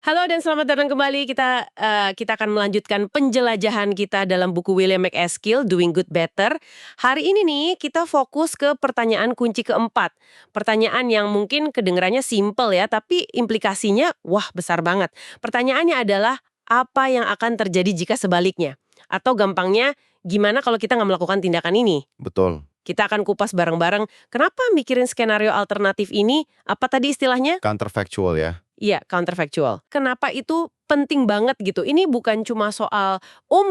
Halo dan selamat datang kembali. Kita akan melanjutkan penjelajahan kita dalam buku William McEskill, Doing Good Better. Hari ini nih kita fokus ke pertanyaan kunci keempat. Pertanyaan yang mungkin kedengarannya simple ya, tapi implikasinya wah besar banget. Pertanyaannya adalah apa yang akan terjadi jika sebaliknya? Atau gampangnya, gimana kalau kita nggak melakukan tindakan ini? Betul. Kita akan kupas bareng-bareng, kenapa mikirin skenario alternatif ini? Apa tadi istilahnya? Counterfactual ya. Iya, counterfactual. Kenapa itu penting banget gitu? Ini bukan cuma soal,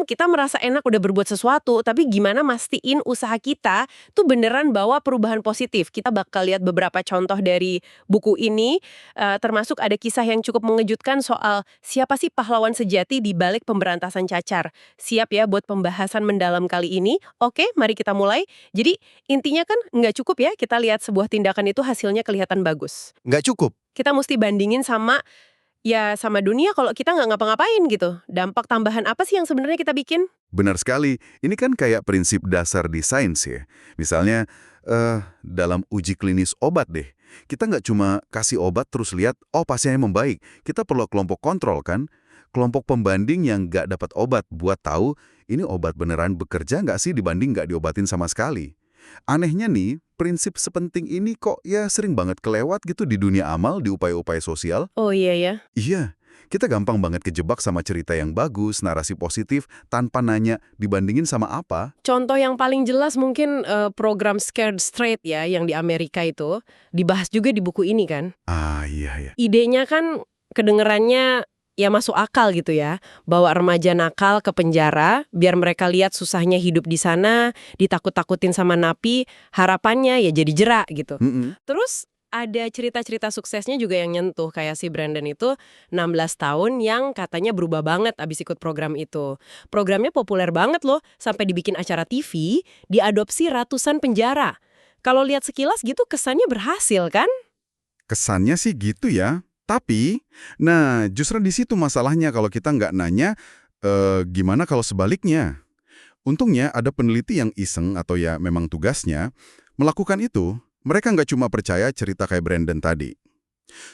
kita merasa enak udah berbuat sesuatu, tapi gimana mastiin usaha kita tuh beneran bawa perubahan positif. Kita bakal lihat beberapa contoh dari buku ini, termasuk ada kisah yang cukup mengejutkan soal siapa sih pahlawan sejati di balik pemberantasan cacar. Siap ya buat pembahasan mendalam kali ini? Oke, mari kita mulai. Jadi intinya kan nggak cukup ya kita lihat sebuah tindakan itu hasilnya kelihatan bagus. Nggak cukup. Kita mesti bandingin sama dunia kalau kita nggak ngapa-ngapain gitu. Dampak tambahan apa sih yang sebenarnya kita bikin? Benar sekali. Ini kan kayak prinsip dasar di sains ya. Misalnya, dalam uji klinis obat deh. Kita nggak cuma kasih obat terus lihat, oh pasiennya membaik. Kita perlu kelompok kontrol kan? Kelompok pembanding yang nggak dapat obat buat tahu ini obat beneran bekerja nggak sih dibanding nggak diobatin sama sekali. Anehnya nih, prinsip sepenting ini kok ya sering banget kelewat gitu di dunia amal, di upaya-upaya sosial. Oh iya ya. Iya, kita gampang banget kejebak sama cerita yang bagus, narasi positif, tanpa nanya dibandingin sama apa. Contoh yang paling jelas mungkin program Scared Straight ya yang di Amerika itu. Dibahas juga di buku ini kan. Ah iya ya. Idenya kan kedengerannya ya masuk akal gitu ya. Bawa remaja nakal ke penjara, biar mereka lihat susahnya hidup di sana, ditakut-takutin sama napi, harapannya ya jadi jerak gitu. Terus ada cerita-cerita suksesnya juga yang nyentuh, kayak si Brandon itu 16 tahun yang katanya berubah banget abis ikut program itu. Programnya populer banget loh, sampai dibikin acara TV, diadopsi ratusan penjara. Kalau lihat sekilas gitu kesannya berhasil kan? Kesannya sih gitu ya. Tapi, nah justru di situ masalahnya kalau kita nggak nanya, gimana kalau sebaliknya? Untungnya ada peneliti yang iseng atau ya memang tugasnya melakukan itu. Mereka nggak cuma percaya cerita kayak Brandon tadi.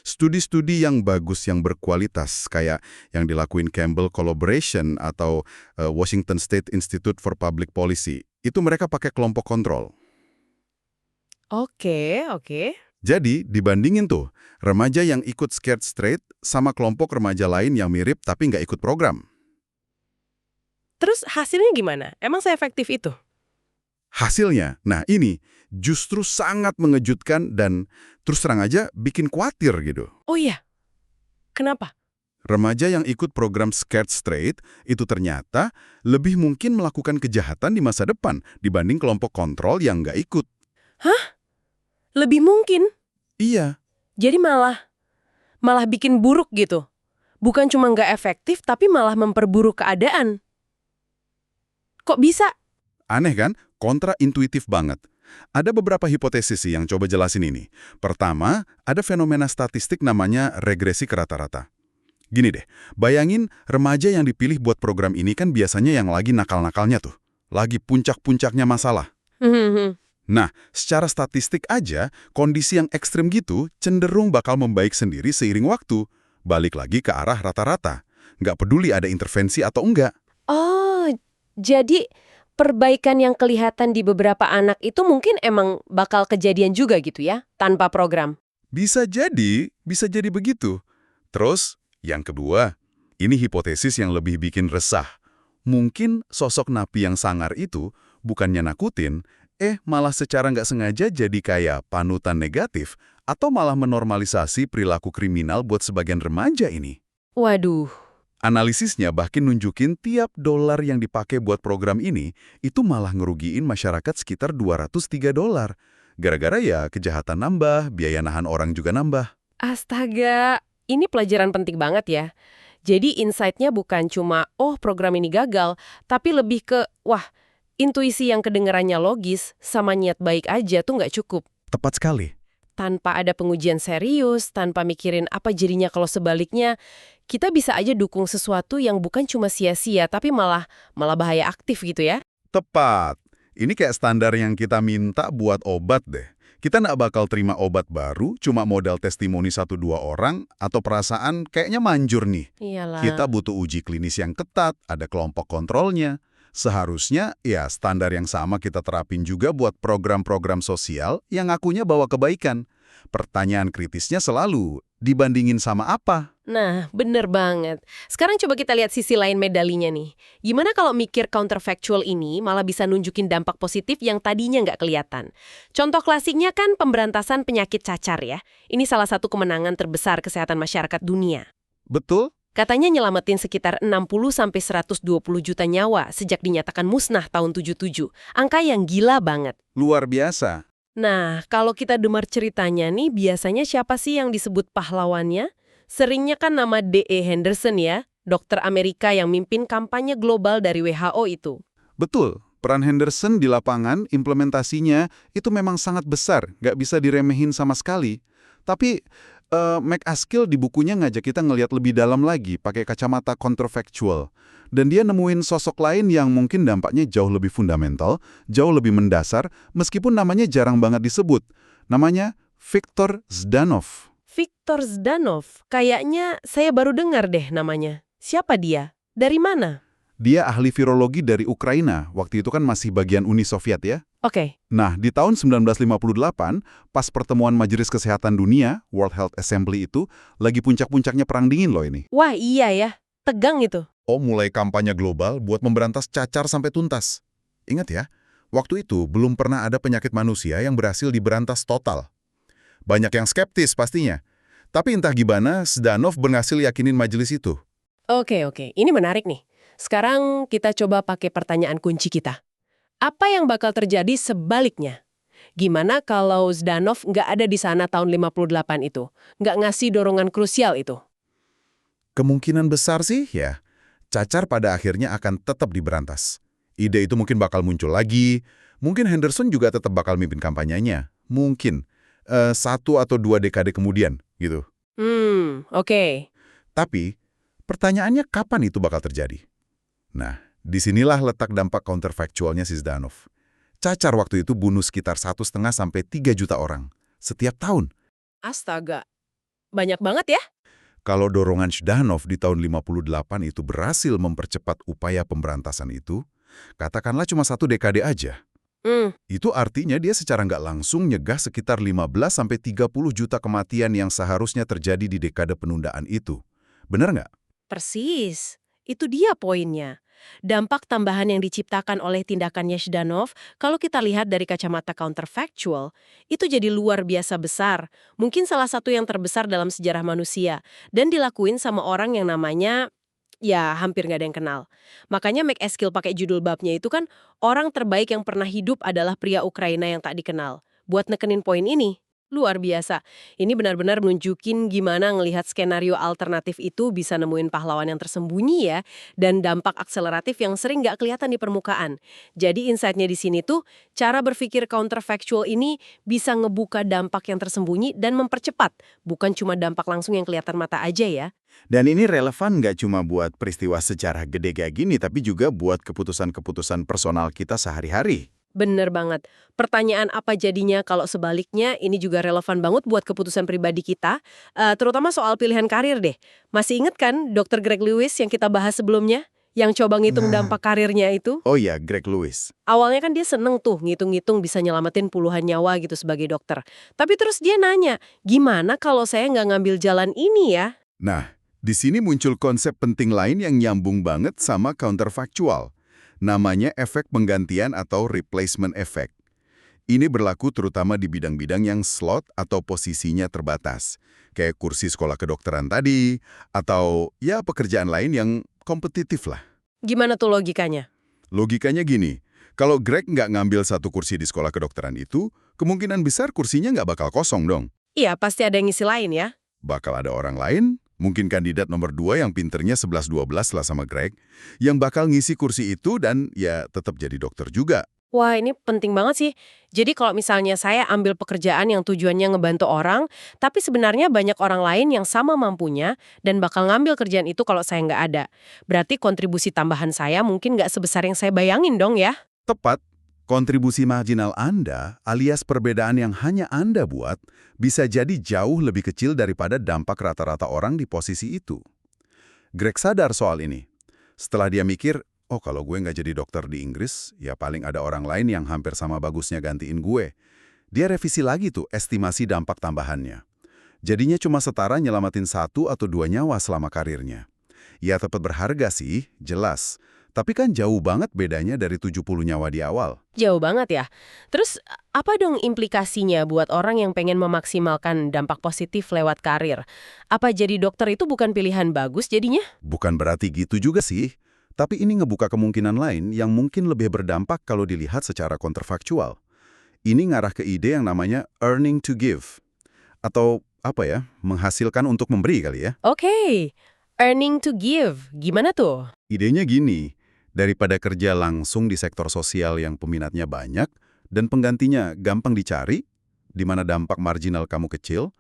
Studi-studi yang bagus, yang berkualitas, kayak yang dilakuin Campbell Collaboration atau Washington State Institute for Public Policy, itu mereka pakai kelompok kontrol. Oke. Jadi, dibandingin tuh, remaja yang ikut Scared Straight sama kelompok remaja lain yang mirip tapi nggak ikut program. Terus hasilnya gimana? Emang seefektif itu? Hasilnya, nah ini justru sangat mengejutkan dan terus terang aja bikin khawatir gitu. Oh iya? Kenapa? Remaja yang ikut program Scared Straight itu ternyata lebih mungkin melakukan kejahatan di masa depan dibanding kelompok kontrol yang nggak ikut. Hah? Lebih mungkin? Iya, Jadi malah bikin buruk gitu? Bukan cuma nggak efektif, tapi malah memperburuk keadaan. Kok bisa? aneh kan? Kontraintuitif banget. Ada beberapa hipotesis sih yang coba jelasin ini. Pertama, ada fenomena statistik namanya regresi ke rata-rata. Gini deh, bayangin remaja yang dipilih buat program ini kan biasanya yang lagi nakal-nakalnya tuh. Lagi puncak-puncaknya masalah. Nah, secara statistik aja, kondisi yang ekstrim gitu cenderung bakal membaik sendiri seiring waktu. Balik lagi ke arah rata-rata. Nggak peduli ada intervensi atau enggak. Oh, jadi perbaikan yang kelihatan di beberapa anak itu mungkin emang bakal kejadian juga gitu ya, tanpa program. Bisa jadi begitu. Terus, yang kedua, ini hipotesis yang lebih bikin resah. Mungkin sosok napi yang sangar itu bukannya nakutin, malah secara nggak sengaja jadi kayak panutan negatif atau malah menormalisasi perilaku kriminal buat sebagian remaja ini. Waduh. Analisisnya bahkan nunjukin tiap dolar yang dipakai buat program ini itu malah ngerugiin masyarakat sekitar $203. Gara-gara ya kejahatan nambah, biaya nahan orang juga nambah. Astaga, ini pelajaran penting banget ya. Jadi insight-nya bukan cuma, program ini gagal, tapi lebih ke, intuisi yang kedengerannya logis sama niat baik aja tuh nggak cukup. Tepat sekali. Tanpa ada pengujian serius, tanpa mikirin apa jadinya kalau sebaliknya, kita bisa aja dukung sesuatu yang bukan cuma sia-sia, tapi malah bahaya aktif gitu ya. Tepat. Ini kayak standar yang kita minta buat obat deh. Kita nggak bakal terima obat baru cuma modal testimoni 1-2 orang atau perasaan kayaknya manjur nih. Kita Iyalah. butuh uji klinis yang ketat, ada kelompok kontrolnya. Seharusnya ya standar yang sama kita terapin juga buat program-program sosial yang ngakunya bawa kebaikan. Pertanyaan kritisnya selalu, dibandingin sama apa? Nah, bener banget. Sekarang coba kita lihat sisi lain medalinya nih. Gimana kalau mikir counterfactual ini malah bisa nunjukin dampak positif yang tadinya nggak kelihatan? Contoh klasiknya kan pemberantasan penyakit cacar ya. Ini salah satu kemenangan terbesar kesehatan masyarakat dunia. Betul? Katanya nyelamatin sekitar 60-120 juta nyawa sejak dinyatakan musnah tahun 77. Angka yang gila banget. Luar biasa. Nah, kalau kita dengar ceritanya nih, biasanya siapa sih yang disebut pahlawannya? Seringnya kan nama D.E. Henderson ya, dokter Amerika yang mimpin kampanye global dari WHO itu. Betul, peran Henderson di lapangan, implementasinya itu memang sangat besar, nggak bisa diremehin sama sekali. Tapi McAskill di bukunya ngajak kita ngelihat lebih dalam lagi, pakai kacamata counterfactual. Dan dia nemuin sosok lain yang mungkin dampaknya jauh lebih fundamental, jauh lebih mendasar, meskipun namanya jarang banget disebut. Namanya Viktor Zdanov. Viktor Zdanov, kayaknya saya baru dengar deh namanya. Siapa dia? Dari mana? Dia ahli virologi dari Ukraina, waktu itu kan masih bagian Uni Soviet ya. Oke. Nah, di tahun 1958, pas pertemuan Majelis Kesehatan Dunia, World Health Assembly itu, lagi puncak-puncaknya Perang Dingin loh ini. Wah iya ya, tegang itu. Oh, mulai kampanye global buat memberantas cacar sampai tuntas. Ingat ya, waktu itu belum pernah ada penyakit manusia yang berhasil diberantas total. Banyak yang skeptis pastinya. Tapi entah gimana, Zdanov berhasil yakinin majelis itu. Oke, ini menarik nih. Sekarang kita coba pakai pertanyaan kunci kita. Apa yang bakal terjadi sebaliknya? Gimana kalau Zdanov nggak ada di sana tahun 58 itu? Nggak ngasih dorongan krusial itu? Kemungkinan besar sih ya, cacar pada akhirnya akan tetap diberantas. Ide itu mungkin bakal muncul lagi, mungkin Henderson juga tetap bakal mimpin kampanyenya. Mungkin 1 atau 2 dekade kemudian, gitu. Oke. Tapi, pertanyaannya kapan itu bakal terjadi? Nah, disinilah letak dampak counterfactualnya si Zdanov. Cacar waktu itu bunuh sekitar 1,5 sampai 3 juta orang setiap tahun. Astaga, banyak banget ya? Kalau dorongan Zdanov di tahun 58 itu berhasil mempercepat upaya pemberantasan itu, katakanlah cuma 1 dekade aja. Itu artinya dia secara nggak langsung nyegah sekitar 15-30 juta kematian yang seharusnya terjadi di dekade penundaan itu. Benar nggak? Persis. Itu dia poinnya. Dampak tambahan yang diciptakan oleh tindakannya Zdanov, kalau kita lihat dari kacamata counterfactual, itu jadi luar biasa besar. Mungkin salah satu yang terbesar dalam sejarah manusia. Dan dilakuin sama orang yang namanya, ya hampir nggak ada yang kenal. Makanya McAskill pakai judul babnya itu kan, orang terbaik yang pernah hidup adalah pria Ukraina yang tak dikenal. Buat nekenin poin ini. Luar biasa. Ini benar-benar menunjukin gimana ngelihat skenario alternatif itu bisa nemuin pahlawan yang tersembunyi ya, dan dampak akseleratif yang sering nggak kelihatan di permukaan. Jadi insight-nya di sini tuh, cara berpikir counterfactual ini bisa ngebuka dampak yang tersembunyi dan mempercepat, bukan cuma dampak langsung yang kelihatan mata aja ya. Dan ini relevan nggak cuma buat peristiwa sejarah gede kayak gini, tapi juga buat keputusan-keputusan personal kita sehari-hari. Bener banget. Pertanyaan apa jadinya kalau sebaliknya ini juga relevan banget buat keputusan pribadi kita, terutama soal pilihan karir deh. Masih inget kan Dr. Greg Lewis yang kita bahas sebelumnya? Yang coba ngitung dampak karirnya itu? Oh iya, Greg Lewis. Awalnya kan dia seneng tuh ngitung-ngitung bisa nyelamatin puluhan nyawa gitu sebagai dokter. Tapi terus dia nanya, gimana kalau saya nggak ngambil jalan ini ya? Nah, di sini muncul konsep penting lain yang nyambung banget sama counterfactual. Namanya efek penggantian atau replacement effect. Ini berlaku terutama di bidang-bidang yang slot atau posisinya terbatas. Kayak kursi sekolah kedokteran tadi, atau ya pekerjaan lain yang kompetitif lah. Gimana tuh logikanya? Logikanya gini, kalau Greg nggak ngambil 1 kursi di sekolah kedokteran itu, kemungkinan besar kursinya nggak bakal kosong dong. Iya, pasti ada yang ngisi lain ya. Bakal ada orang lain, mungkin kandidat nomor 2 yang pinternya 11-12 lah sama Greg, yang bakal ngisi kursi itu dan ya tetap jadi dokter juga. Wah, ini penting banget sih. Jadi kalau misalnya saya ambil pekerjaan yang tujuannya ngebantu orang, tapi sebenarnya banyak orang lain yang sama mampunya dan bakal ngambil kerjaan itu kalau saya nggak ada. Berarti kontribusi tambahan saya mungkin nggak sebesar yang saya bayangin dong ya? Tepat. Kontribusi marginal Anda alias perbedaan yang hanya Anda buat bisa jadi jauh lebih kecil daripada dampak rata-rata orang di posisi itu. Greg sadar soal ini. Setelah dia mikir, oh kalau gue nggak jadi dokter di Inggris, ya paling ada orang lain yang hampir sama bagusnya gantiin gue. Dia revisi lagi tuh estimasi dampak tambahannya. Jadinya cuma setara nyelamatin 1 atau 2 nyawa selama karirnya. Ya tetap berharga sih, jelas. Tapi kan jauh banget bedanya dari 70 nyawa di awal. Jauh banget ya. Terus apa dong implikasinya buat orang yang pengen memaksimalkan dampak positif lewat karir? Apa jadi dokter itu bukan pilihan bagus jadinya? Bukan berarti gitu juga sih. Tapi ini ngebuka kemungkinan lain yang mungkin lebih berdampak kalau dilihat secara kontrafaktual. Ini ngarah ke ide yang namanya earning to give. Atau apa ya, menghasilkan untuk memberi kali ya. Oke, earning to give. Gimana tuh? Idenya gini, daripada kerja langsung di sektor sosial yang peminatnya banyak dan penggantinya gampang dicari, di mana dampak marginal kamu kecil,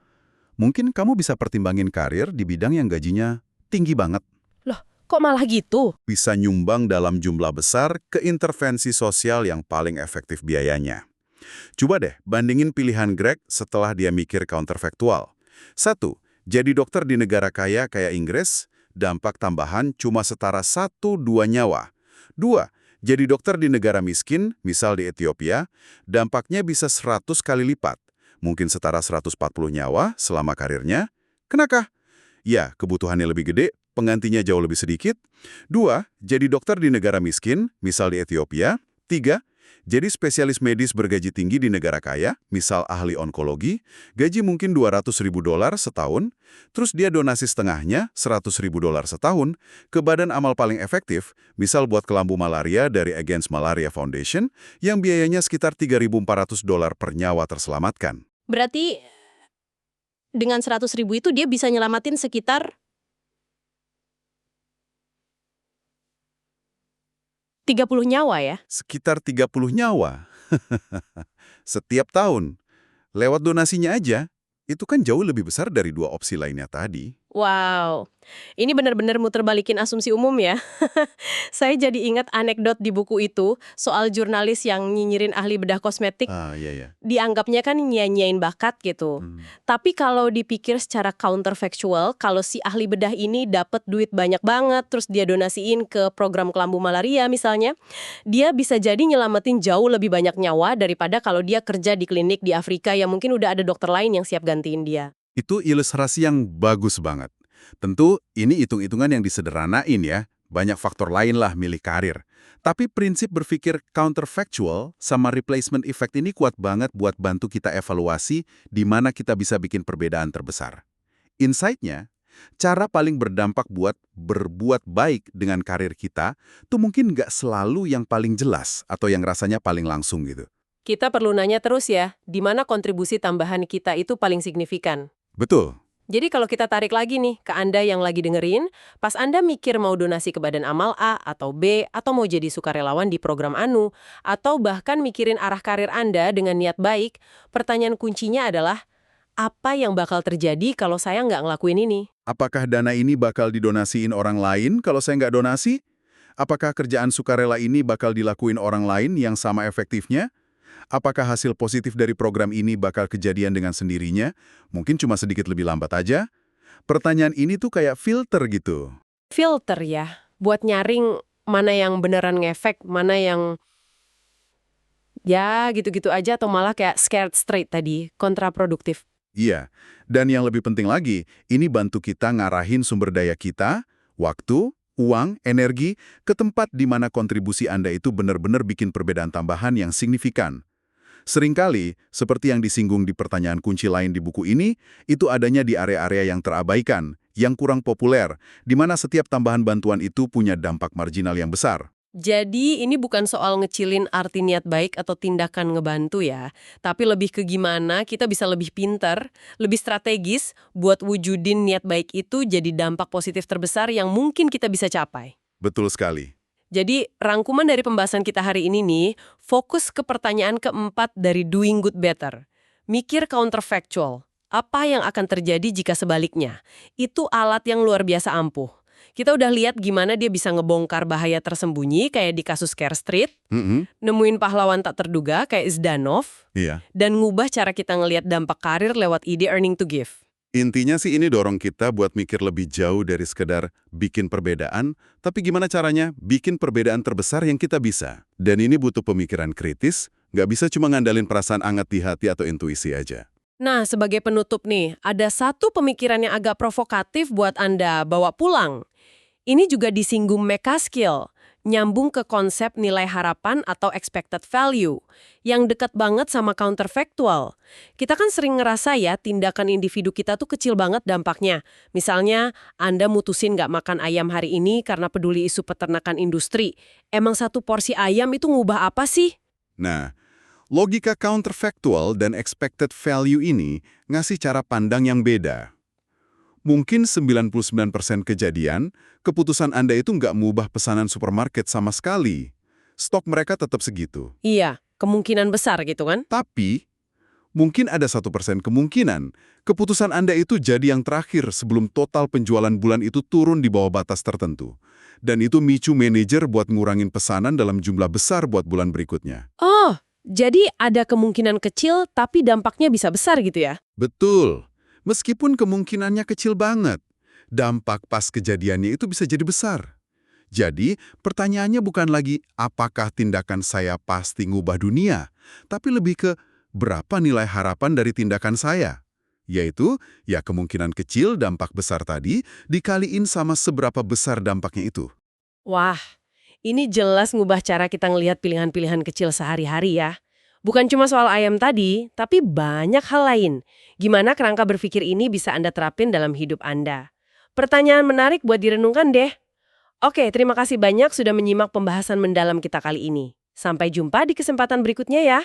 mungkin kamu bisa pertimbangin karir di bidang yang gajinya tinggi banget. Loh, kok malah gitu? Bisa nyumbang dalam jumlah besar ke intervensi sosial yang paling efektif biayanya. Coba deh, bandingin pilihan Greg setelah dia mikir counterfaktual. 1. Jadi dokter di negara kaya kayak Inggris, dampak tambahan cuma setara 1-2 nyawa. 2. Jadi dokter di negara miskin, misal di Ethiopia, dampaknya bisa 100 kali lipat. Mungkin setara 140 nyawa selama karirnya. Kenapa? Ya, kebutuhannya lebih gede, penggantinya jauh lebih sedikit. 2. Jadi dokter di negara miskin, misal di Ethiopia. 3. Jadi spesialis medis bergaji tinggi di negara kaya, misal ahli onkologi, gaji mungkin $200.000 setahun, terus dia donasi setengahnya, $100.000 setahun, ke badan amal paling efektif, misal buat kelambu malaria dari Against Malaria Foundation, yang biayanya sekitar $3.400 per nyawa terselamatkan. Berarti dengan 100.000 itu dia bisa nyelamatin sekitar 30 nyawa ya? Sekitar 30 nyawa. Setiap tahun. Lewat donasinya aja, itu kan jauh lebih besar dari 2 opsi lainnya tadi. Wow, ini benar-benar muter balikin asumsi umum ya. Saya jadi ingat anekdot di buku itu soal jurnalis yang nyinyirin ahli bedah kosmetik. Ah, iya ya. Dianggapnya kan nyanyain bakat gitu. Tapi kalau dipikir secara counterfactual, kalau si ahli bedah ini dapat duit banyak banget, terus dia donasiin ke program kelambu malaria misalnya, dia bisa jadi nyelamatin jauh lebih banyak nyawa daripada kalau dia kerja di klinik di Afrika yang mungkin udah ada dokter lain yang siap gantiin dia. Itu ilustrasi yang bagus banget. Tentu ini hitung-hitungan yang disederhanain ya, banyak faktor lain lah milih karir. Tapi prinsip berpikir counterfactual sama replacement effect ini kuat banget buat bantu kita evaluasi di mana kita bisa bikin perbedaan terbesar. Insight-nya, cara paling berdampak buat berbuat baik dengan karir kita tuh mungkin nggak selalu yang paling jelas atau yang rasanya paling langsung gitu. Kita perlu nanya terus ya, di mana kontribusi tambahan kita itu paling signifikan. Betul. Jadi kalau kita tarik lagi nih ke Anda yang lagi dengerin, pas Anda mikir mau donasi ke badan amal A atau B, atau mau jadi sukarelawan di program ANU, atau bahkan mikirin arah karir Anda dengan niat baik, pertanyaan kuncinya adalah, apa yang bakal terjadi kalau saya nggak ngelakuin ini? Apakah dana ini bakal didonasiin orang lain kalau saya nggak donasi? Apakah kerjaan sukarela ini bakal dilakuin orang lain yang sama efektifnya? Apakah hasil positif dari program ini bakal kejadian dengan sendirinya? Mungkin cuma sedikit lebih lambat aja? Pertanyaan ini tuh kayak filter gitu. Filter ya, buat nyaring mana yang beneran ngefek, mana yang ya gitu-gitu aja, atau malah kayak scared straight tadi, kontraproduktif. Iya, dan yang lebih penting lagi, ini bantu kita ngarahin sumber daya kita, waktu, uang, energi, ke tempat di mana kontribusi Anda itu benar-benar bikin perbedaan tambahan yang signifikan. Seringkali, seperti yang disinggung di pertanyaan kunci lain di buku ini, itu adanya di area-area yang terabaikan, yang kurang populer, di mana setiap tambahan bantuan itu punya dampak marginal yang besar. Jadi ini bukan soal ngecilin arti niat baik atau tindakan ngebantu ya, tapi lebih ke gimana kita bisa lebih pintar, lebih strategis buat wujudin niat baik itu jadi dampak positif terbesar yang mungkin kita bisa capai. Betul sekali. Jadi rangkuman dari pembahasan kita hari ini nih, fokus ke pertanyaan keempat dari Doing Good Better. Mikir counterfactual. Apa yang akan terjadi jika sebaliknya? Itu alat yang luar biasa ampuh. Kita udah lihat gimana dia bisa ngebongkar bahaya tersembunyi kayak di kasus Care Street, Mm-mm. nemuin pahlawan tak terduga kayak Zdanov, Iya. dan ngubah cara kita ngelihat dampak karir lewat ide earning to give. Intinya sih ini dorong kita buat mikir lebih jauh dari sekedar bikin perbedaan, tapi gimana caranya bikin perbedaan terbesar yang kita bisa. Dan ini butuh pemikiran kritis, nggak bisa cuma ngandalin perasaan hangat di hati atau intuisi aja. Nah, sebagai penutup nih, ada satu pemikiran yang agak provokatif buat Anda bawa pulang. Ini juga disinggung McCaskill, nyambung ke konsep nilai harapan atau expected value, yang dekat banget sama counterfactual. Kita kan sering ngerasa ya, tindakan individu kita tuh kecil banget dampaknya. Misalnya, Anda mutusin nggak makan ayam hari ini karena peduli isu peternakan industri. Emang satu porsi ayam itu ngubah apa sih? Nah, logika counterfactual dan expected value ini ngasih cara pandang yang beda. Mungkin 99% kejadian, keputusan Anda itu nggak mengubah pesanan supermarket sama sekali. Stok mereka tetap segitu. Iya, kemungkinan besar gitu kan? Tapi, mungkin ada 1% kemungkinan keputusan Anda itu jadi yang terakhir sebelum total penjualan bulan itu turun di bawah batas tertentu. Dan itu micu manajer buat ngurangin pesanan dalam jumlah besar buat bulan berikutnya. Oh, jadi ada kemungkinan kecil tapi dampaknya bisa besar gitu ya? Betul. Meskipun kemungkinannya kecil banget, dampak pas kejadiannya itu bisa jadi besar. Jadi, pertanyaannya bukan lagi apakah tindakan saya pasti ngubah dunia, tapi lebih ke berapa nilai harapan dari tindakan saya. Yaitu, ya kemungkinan kecil dampak besar tadi dikaliin sama seberapa besar dampaknya itu. Wah, ini jelas ngubah cara kita ngelihat pilihan-pilihan kecil sehari-hari ya. Bukan cuma soal ayam tadi, tapi banyak hal lain. Gimana kerangka berpikir ini bisa Anda terapin dalam hidup Anda? Pertanyaan menarik buat direnungkan deh. Oke, terima kasih banyak sudah menyimak pembahasan mendalam kita kali ini. Sampai jumpa di kesempatan berikutnya ya.